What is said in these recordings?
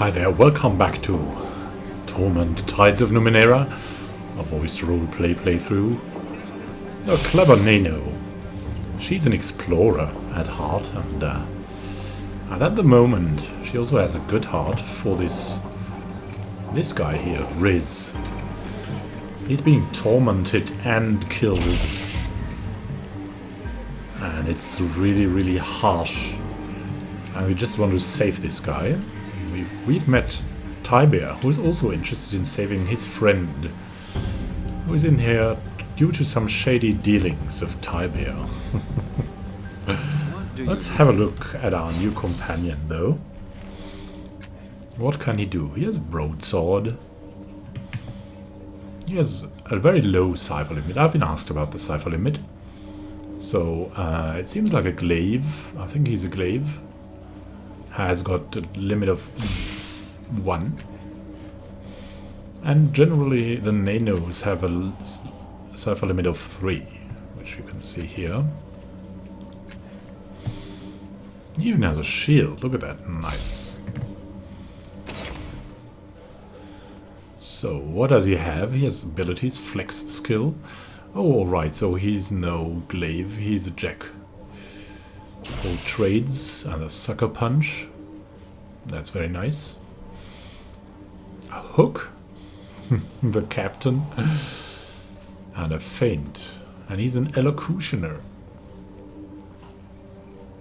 Hi there, welcome back to Torment, Tides of Numenera, a voiced roleplay playthrough. A clever Nano. She's an explorer at heart, and at the moment she also has a good heart for this guy here, Riz. He's being tormented and killed, and it's really harsh. And we just want to save this guy. We've met Tybia, who is also interested in saving his friend, who is in here due to some shady dealings of Tybia. Let's have a look at our new companion, though. What can he do? He has a broadsword. He has a very low cipher limit. I've been asked about the cipher limit. So, it seems like a glaive. I think he's a glaive. Has got a limit of 1. And generally the nanos have a cipher limit of 3, which you can see here. He even has a shield, look at that, nice. So, what does he have? He has abilities, flex skill. Oh, alright, so he's no glaive, he's a jack. All trades and a sucker punch. That's very nice. A hook. The captain. And a feint. And he's an elocutioner.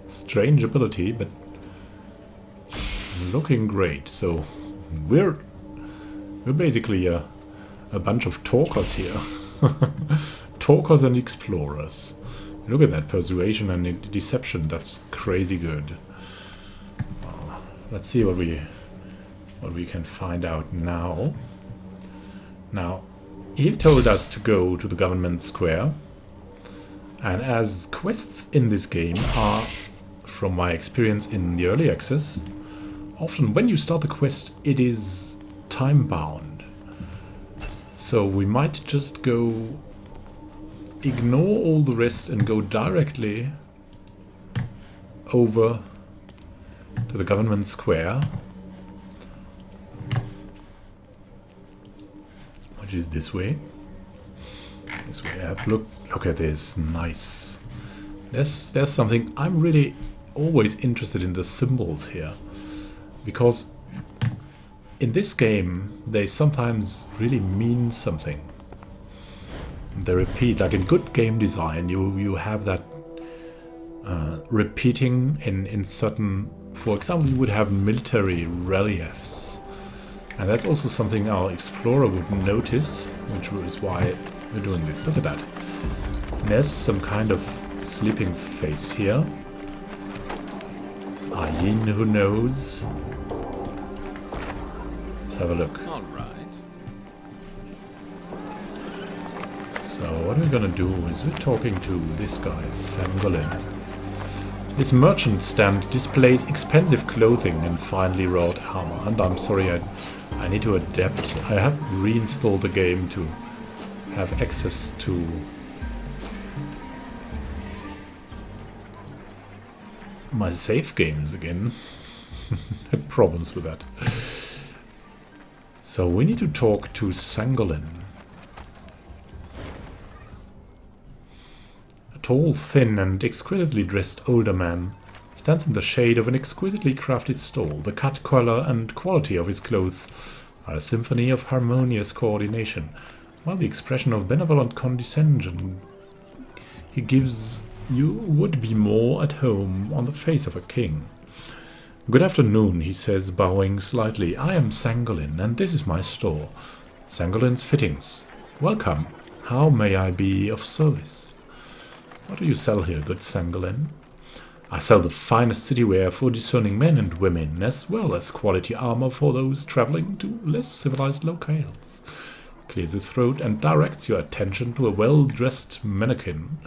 Strange ability, but looking great. So we're basically a bunch of talkers here. Talkers and explorers. Look at that persuasion and deception. That's crazy good. Let's see what we can find out now. Now, he told us to go to the government square, and as quests in this game are, from my experience in the early access, often when you start the quest it is time bound. So we might just go ignore all the rest and go directly over to the government square, which is this way. This way up. Look at this, nice. There's something. I'm really always interested in the symbols here, because in this game they sometimes really mean something. They repeat, like in good game design, you have that repeating in certain. For example, you would have military reliefs, and that's also something our explorer would notice, which is why we're doing this. Look at that. There's some kind of sleeping face here. Ayin, who knows? Let's have a look. All right. So what we're gonna do is we're talking to this guy, Sangolin. This merchant stand displays expensive clothing and finely wrought armor. And I'm sorry, I need to adapt. I have reinstalled the game to have access to my save games again. Had problems with that. So we need to talk to Sangolin. Tall, thin, and exquisitely dressed older man stands in the shade of an exquisitely crafted stall. The cut, color, and quality of his clothes are a symphony of harmonious coordination, while the expression of benevolent condescension he gives you would be more at home on the face of a king. Good afternoon, he says, bowing slightly. I am Sangolin, and this is my store, Sangolin's Fittings. Welcome. How may I be of service? What do you sell here, good Sangolin? I sell the finest city wear for discerning men and women, as well as quality armor for those traveling to less civilized locales. Clears his throat and directs your attention to a well-dressed mannequin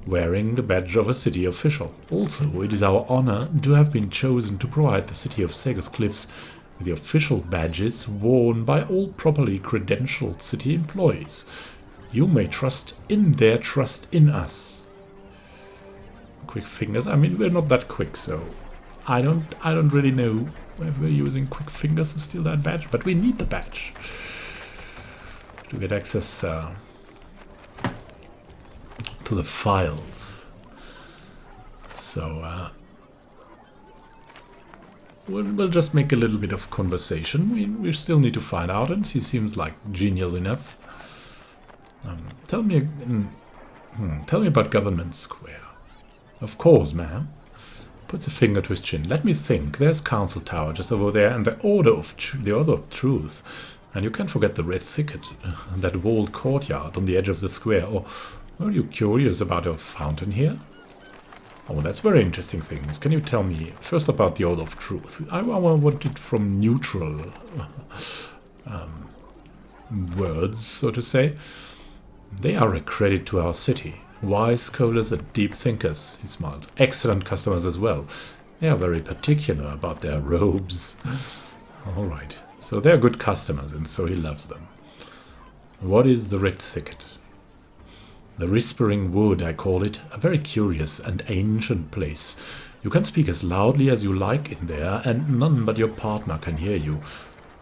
wearing the badge of a city official. Also, it is our honor to have been chosen to provide the city of Sagus Cliffs with the official badges worn by all properly credentialed city employees. You may trust in their trust in us. Quick fingers. I mean, we're not that quick, so I don't really know We're using quick fingers to steal that badge, but we need the badge to get access to the files. So we'll just make a little bit of conversation. We still need to find out, and he seems like genial enough. Tell me about Government Square. Of course, ma'am. Puts a finger to his chin. Let me think. There's Council Tower just over there, and the Order of Truth. And you can't forget the Red Thicket, that walled courtyard on the edge of the square. Or are you curious about a fountain here? Oh, that's very interesting things. Can you tell me first about the Order of Truth? I want it from neutral words, so to say. They are a credit to our city. Wise scholars and deep thinkers, he smiles. Excellent customers as well. They are very particular about their robes. Alright, so they are good customers, and so he loves them. What is the Red Thicket? The Whispering Wood, I call it. A very curious and ancient place. You can speak as loudly as you like in there, and none but your partner can hear you.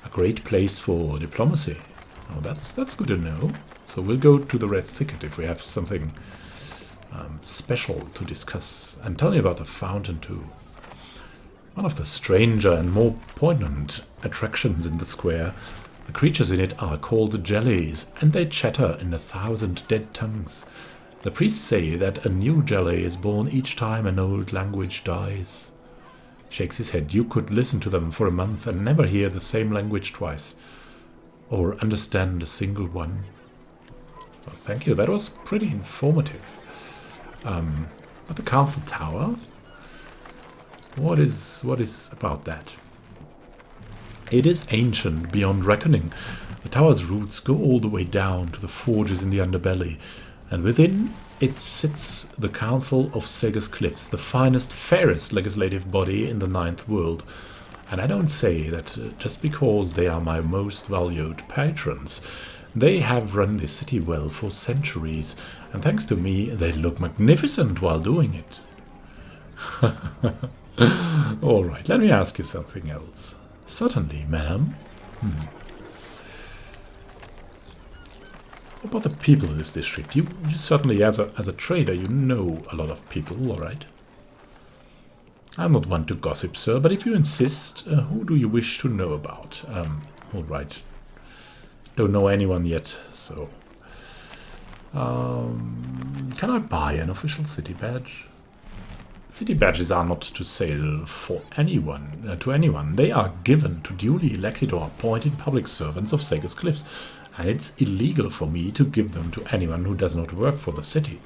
A great place for diplomacy. Oh, that's good to know. So we'll go to the Red Thicket if we have something special to discuss. And tell me about the fountain too. One of the stranger and more poignant attractions in the square. The creatures in it are called jellies, and they chatter in 1,000 dead tongues. The priests say that a new jelly is born each time an old language dies. Shakes his head. You could listen to them for a month and never hear the same language twice, or understand a single one. Well, thank you. That was pretty informative. But the Council Tower? What is about that? It is ancient beyond reckoning. The tower's roots go all the way down to the forges in the underbelly, and within it sits the Council of Sega's Cliffs, the finest, fairest legislative body in the Ninth World. And I don't say that just because they are my most valued patrons. They have run the city well for centuries, and thanks to me, they look magnificent while doing it. All right, let me ask you something else. Certainly, ma'am. What about the people in this district? You certainly, as a trader, you know a lot of people, all right? I'm not one to gossip, sir, but if you insist, who do you wish to know about? All right. Don't know anyone yet, so... can I buy an official city badge? City badges are not to sale for anyone, to anyone. They are given to duly elected or appointed public servants of Sega's Cliffs, and it's illegal for me to give them to anyone who does not work for the city.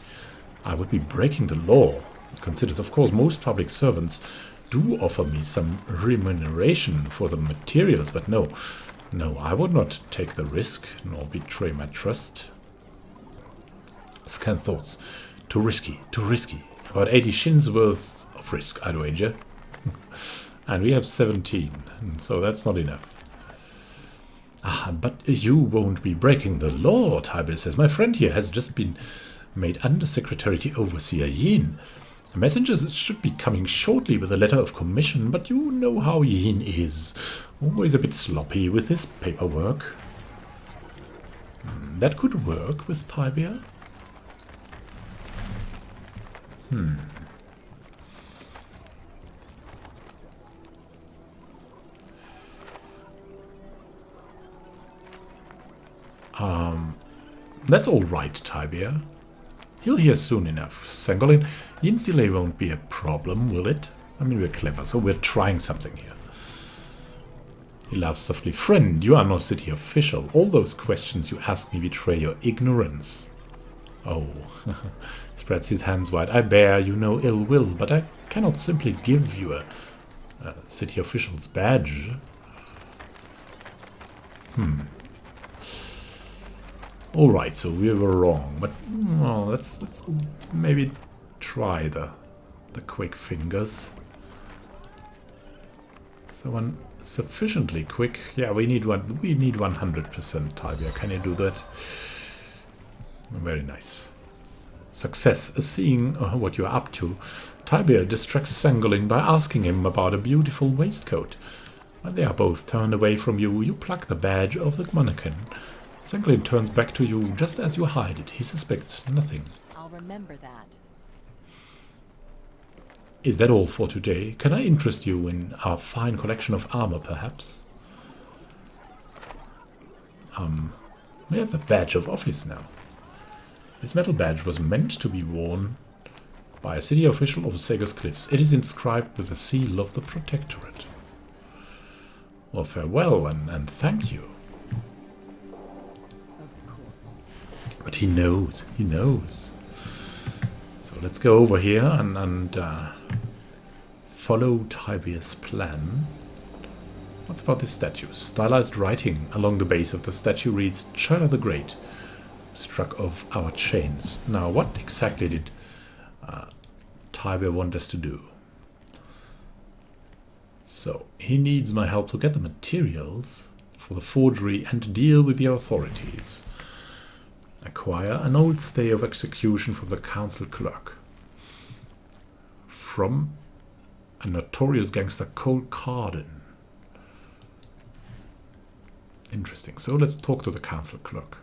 I would be breaking the law. It considers, of course, most public servants do offer me some remuneration for the materials, but no, I would not take the risk, nor betray my trust. Scan thoughts. Too risky. About 80 shins worth of risk, I'd wager. And we have 17, so that's not enough. But you won't be breaking the law, Tybell says. My friend here has just been made Undersecretary to Overseer Yin. A messenger should be coming shortly with a letter of commission, but you know how Yin is. Always a bit sloppy with his paperwork. That could work with Tybell. That's all right, Tybell. He'll hear soon enough. Sangolin, Yin's delay won't be a problem, will it? I mean, we're clever, so we're trying something here. He laughs softly. Friend, you are no city official. All those questions you ask me betray your ignorance. Oh, spreads his hands wide. I bear you no ill will, but I cannot simply give you a city official's badge. Alright, so we were wrong, but let's maybe try the quick fingers. Someone sufficiently quick. Yeah, we need 100%, Tybell. Can you do that? Very nice. Success. Seeing what you're up to, Tybell distracts Sangolin by asking him about a beautiful waistcoat. When they are both turned away from you, you pluck the badge of the mannequin. Zanglin turns back to you just as you hide it. He suspects nothing. I'll remember that. Is that all for today? Can I interest you in our fine collection of armor, perhaps? We have the badge of office now. This metal badge was meant to be worn by a city official of Sega's Cliffs. It is inscribed with the seal of the Protectorate. Well, farewell and thank you. Of course. But he knows. So let's go over here and follow Tiberius' plan. What's about this statue? Stylized writing along the base of the statue reads, China the Great, struck of our chains. Now, what exactly did Tiber want us to do? So, he needs my help to get the materials for the forgery and deal with the authorities. Acquire an old stay of execution from the council clerk. From a notorious gangster, Cole Cardin. Interesting. So let's talk to the council clerk.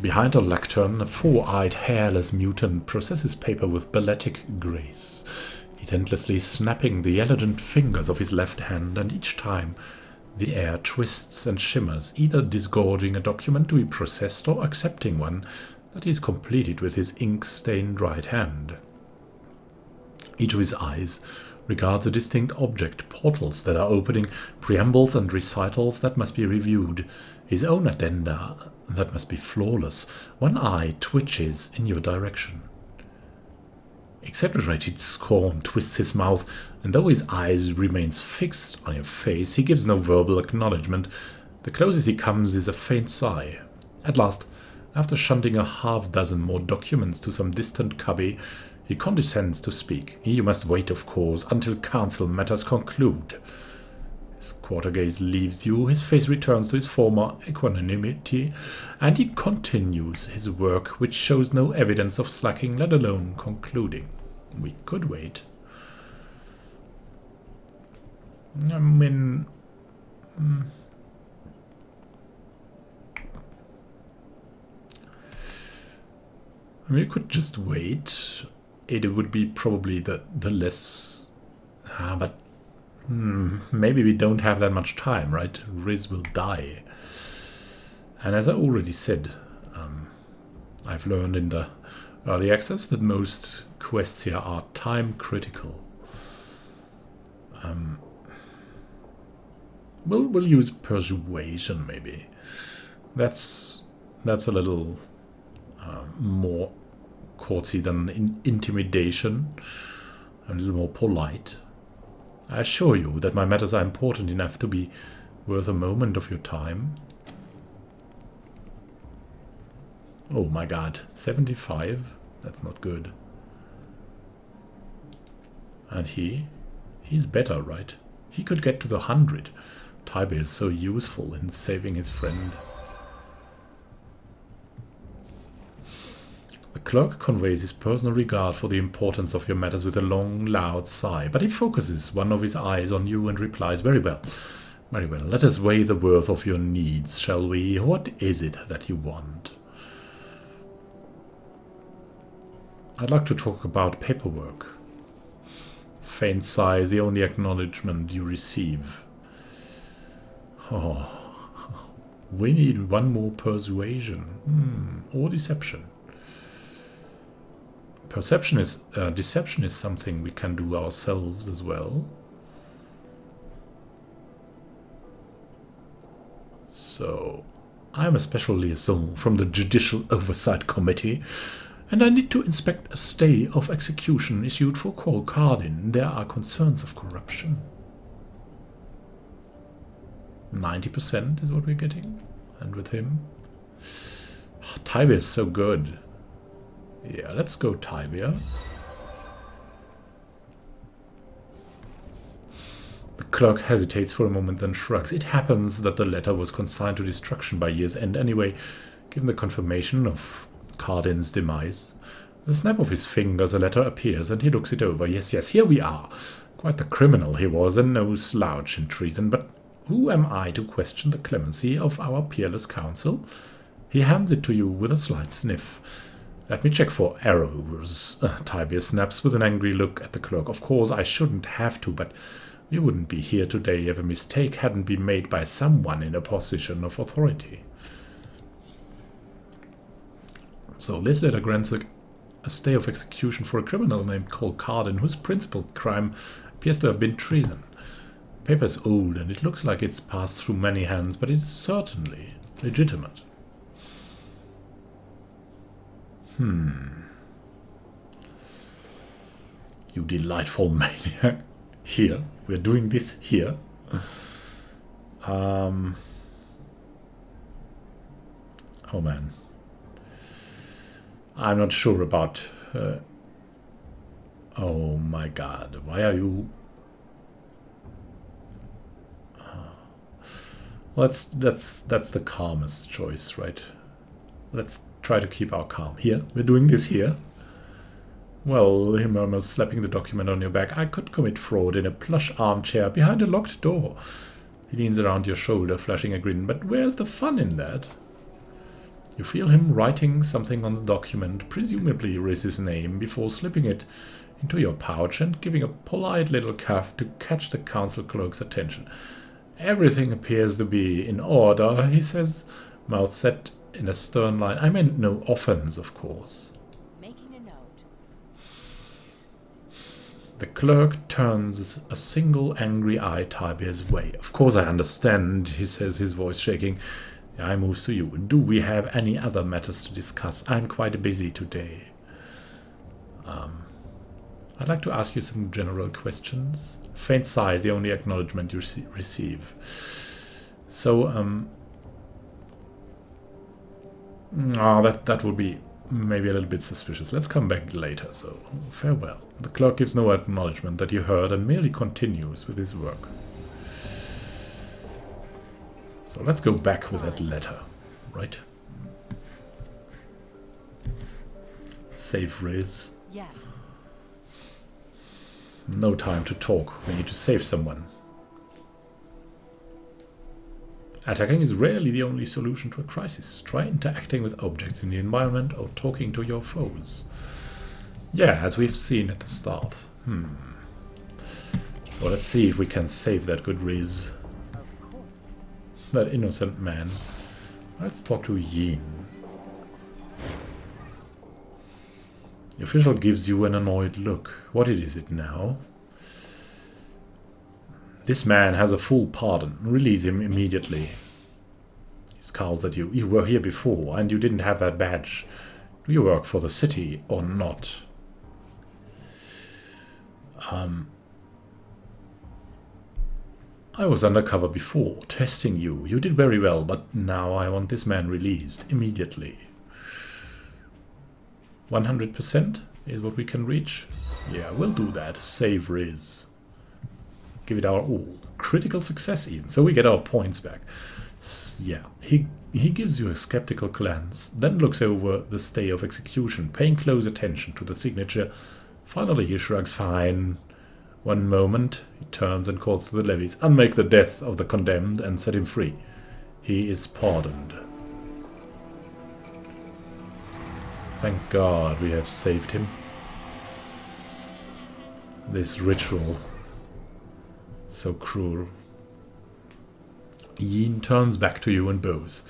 Behind a lectern, a four-eyed, hairless mutant processes paper with balletic grace. He's endlessly snapping the elegant fingers of his left hand, and each time the air twists and shimmers, either disgorging a document to be processed or accepting one that is completed with his ink-stained right hand. Each of his eyes regards a distinct object, portals that are opening, preambles and recitals that must be reviewed, his own addenda that must be flawless. One eye twitches in your direction. Exaggerated scorn twists his mouth, and though his eyes remains fixed on your face, he gives no verbal acknowledgement. The closest he comes is a faint sigh. At last, after shunting a half-dozen more documents to some distant cubby, he condescends to speak. You must wait, of course, until council matters conclude. His quarter gaze leaves you, his face returns to his former equanimity, and he continues his work, which shows no evidence of slacking, let alone concluding. We could wait. I mean... we could just wait. It would be probably the less... but maybe we don't have that much time, right? Riz will die. And as I already said, I've learned in the early access that most quests here are time critical. We'll use persuasion, maybe. That's a little more courtesy than intimidation, a little more polite. I assure you that my matters are important enough to be worth a moment of your time. Oh my god, 75? That's not good. And he's better, right? He could get to the 100. Tiber is so useful in saving his friend. The clerk conveys his personal regard for the importance of your matters with a long, loud sigh, but he focuses one of his eyes on you and replies, Very well. Let us weigh the worth of your needs, shall we? What is it that you want? I'd like to talk about paperwork. Faint sigh is the only acknowledgement you receive. Oh, we need one more persuasion. Or deception. Deception is something we can do ourselves as well. So, I'm a special liaison from the Judicial Oversight Committee, and I need to inspect a stay of execution issued for Cole Cardin. There are concerns of corruption. 90% is what we're getting. And with him... Tiber is so good. Yeah, let's go Tiber. The clerk hesitates for a moment, then shrugs. It happens that the letter was consigned to destruction by year's end anyway, given the confirmation of Cardin's demise. With a snap of his fingers, a letter appears, and he looks it over. Yes, yes, here we are. Quite the criminal he was, and no slouch in treason, but who am I to question the clemency of our peerless counsel? He hands it to you with a slight sniff. Let me check for errors. Tiberius snaps with an angry look at the clerk. Of course, I shouldn't have to, but we wouldn't be here today if a mistake hadn't been made by someone in a position of authority. So this letter grants a stay of execution for a criminal named Cole Cardin, whose principal crime appears to have been treason. The paper is old, and it looks like it's passed through many hands, but it is certainly legitimate. You delightful maniac. Here. We're doing this here. Oh man. I'm not sure about... oh my god. Why are you... Well, that's the calmest choice, right? Let's try to keep our calm. Here, we're doing this here. Well, he murmurs, slapping the document on your back. I could commit fraud in a plush armchair behind a locked door. He leans around your shoulder, flashing a grin. But where's the fun in that? You feel him writing something on the document, presumably Riz's name, before slipping it into your pouch and giving a polite little cough to catch the council clerk's attention. Everything appears to be in order, he says, mouth set in a stern line. I meant no offense, of course. Making a note. The clerk turns a single angry eye Tiberius' way. Of course I understand, he says, his voice shaking. The eye moves to you. Do we have any other matters to discuss? I'm quite busy today. I'd like to ask you some general questions. Faint sigh is the only acknowledgement you receive. So, that would be maybe a little bit suspicious. Let's come back later, so farewell. The clerk gives no acknowledgement that you heard and merely continues with his work. So let's go back with that letter, right? Save Riz. Yes. No time to talk. We need to save someone. Attacking is rarely the only solution to a crisis. Try interacting with objects in the environment or talking to your foes. Yeah, as we've seen at the start. So let's see if we can save that good Riz. Of course. That innocent man. Let's talk to Yin. The official gives you an annoyed look. What is it now? This man has a full pardon. Release him immediately. He scowls at you. You were here before, and you didn't have that badge. Do you work for the city or not? I was undercover before, testing you. You did very well, but now I want this man released immediately. 100% is what we can reach. Yeah, we'll do that. Save Riz. Give it our all. Critical success even, so we get our points back. Yeah, he gives you a skeptical glance, then looks over the stay of execution, paying close attention to the signature. Finally he shrugs. Fine. One moment, he turns and calls to the levies. Unmake the death of the condemned and set him free. He is pardoned. Thank God we have saved him. This ritual. So cruel. Yin turns back to you and bows.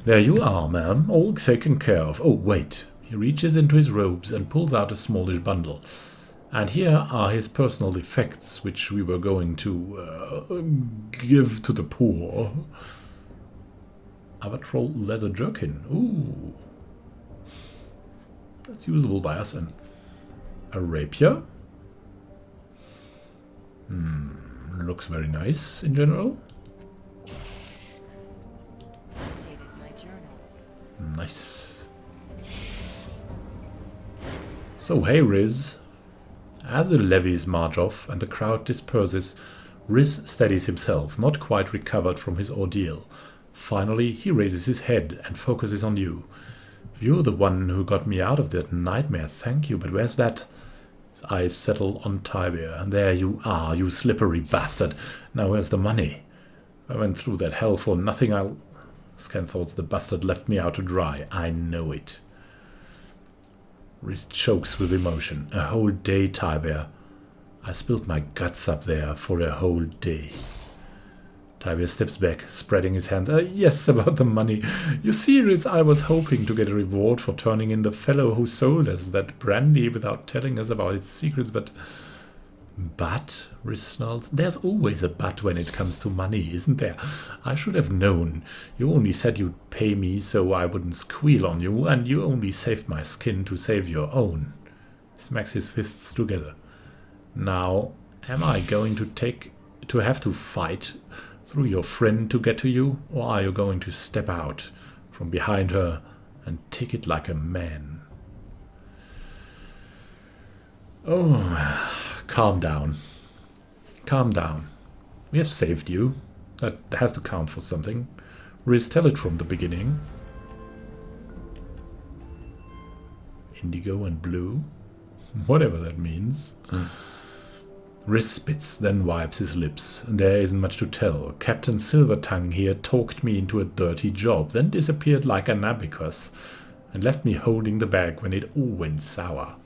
There you are, ma'am. All taken care of. Oh, wait. He reaches into his robes and pulls out a smallish bundle. And here are his personal effects, which we were going to give to the poor. Avatrol leather jerkin. Ooh. That's usable by us. And a rapier. Looks very nice in general. Updated my journal. Nice. So, hey Riz. As the levies march off and the crowd disperses, Riz steadies himself, not quite recovered from his ordeal. Finally, he raises his head and focuses on you. You're the one who got me out of that nightmare, thank you, but where's that? His eyes settle on Tibia. There you are, you slippery bastard. Now where's the money? I went through that hell for nothing. Scanthol's the bastard left me out to dry. I know it. Wrist chokes with emotion. A whole day, Tibia. I spilled my guts up there for a whole day. Tibia steps back, spreading his hands. Yes, about the money. You see, Riz, I was hoping to get a reward for turning in the fellow who sold us that brandy without telling us about its secrets, but... But, Riz snarls, there's always a but when it comes to money, isn't there? I should have known. You only said you'd pay me so I wouldn't squeal on you, and you only saved my skin to save your own. He smacks his fists together. Now, am I going to have to fight through your friend to get to you, or are you going to step out from behind her and take it like a man? Oh, calm down. Calm down. We have saved you. That has to count for something. Riz, tell it from the beginning. Indigo and blue? Whatever that means. Riz spits, then wipes his lips. There isn't much to tell. Captain Silvertongue here talked me into a dirty job, then disappeared like an abacus, and left me holding the bag when it all went sour.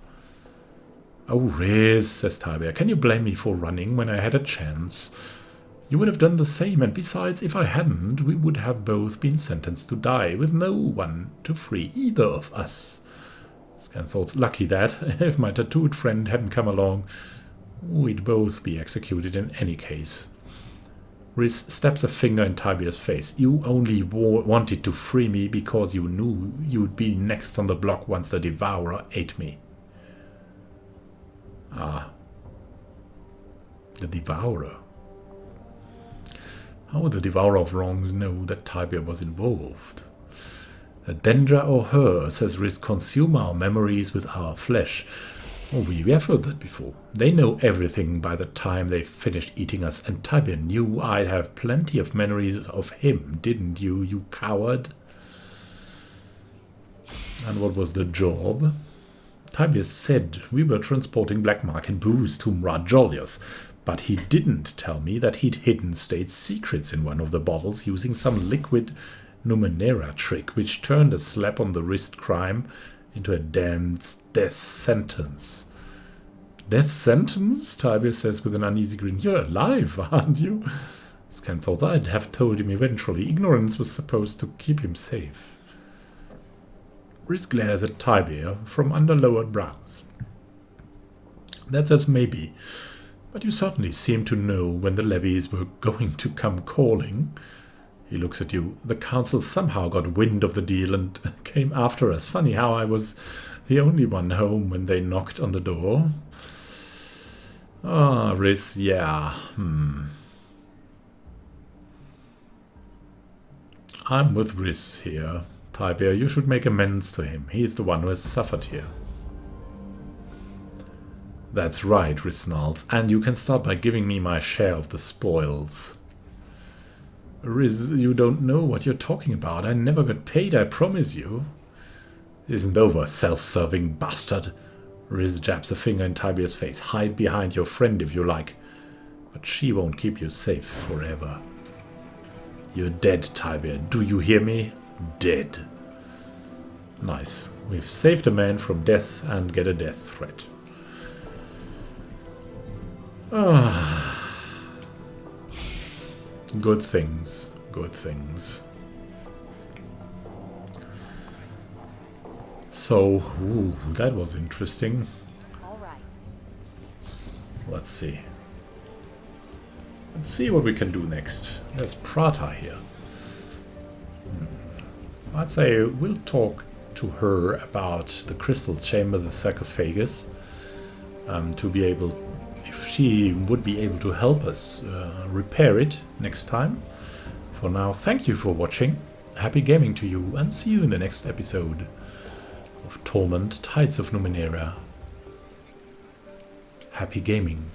Oh, Riz, says Tibia, can you blame me for running when I had a chance? You would have done the same, and besides, if I hadn't, we would have both been sentenced to die, with no one to free either of us. Scanthol's lucky that, if my tattooed friend hadn't come along, we'd both be executed in any case. Riz stabs a finger in Tibia's face. You only wanted to free me because you knew you'd be next on the block once the Devourer ate me. Ah. The Devourer. How would the Devourer of Wrongs know that Tibia was involved? A Dendra or her, says Riz, consume our memories with our flesh. Oh, we have heard that before. They know everything by the time they finished eating us, and Tibia knew I'd have plenty of memories of him, didn't you, you coward? And what was the job? Tibia said we were transporting black market booze to Mrajolius, but he didn't tell me that he'd hidden state secrets in one of the bottles using some liquid Numenera trick, which turned a slap on the wrist crime into a damned death sentence. Death sentence? Tibia says with an uneasy grin. You're alive, aren't you? Scan thought I'd have told him eventually. Ignorance was supposed to keep him safe. Riz glares at Tibia from under lowered brows. That's as maybe, but you certainly seem to know when the levies were going to come calling. He looks at you. The council somehow got wind of the deal and came after us. Funny how I was the only one home when they knocked on the door. Ah, Riz, yeah. I'm with Riz here. Tibia, you should make amends to him. He's the one who has suffered here. That's right, Riz snarls. And you can start by giving me my share of the spoils. Riz, you don't know what you're talking about. I never got paid, I promise you. Isn't over, self-serving bastard. Riz jabs a finger in Tibia's face. Hide behind your friend if you like. But she won't keep you safe forever. You're dead, Tibia. Do you hear me? Dead. Nice. We've saved a man from death and get a death threat. Ah. Good things. Good things. So, that was interesting. All right. Let's see. Let's see what we can do next. There's Prata here. I'd say we'll talk to her about the crystal chamber, the sarcophagus, to be able, if she would be able to help us repair it next time. For now, thank you for watching. Happy gaming to you, and see you in the next episode of Torment, Tides of Numenera. Happy gaming.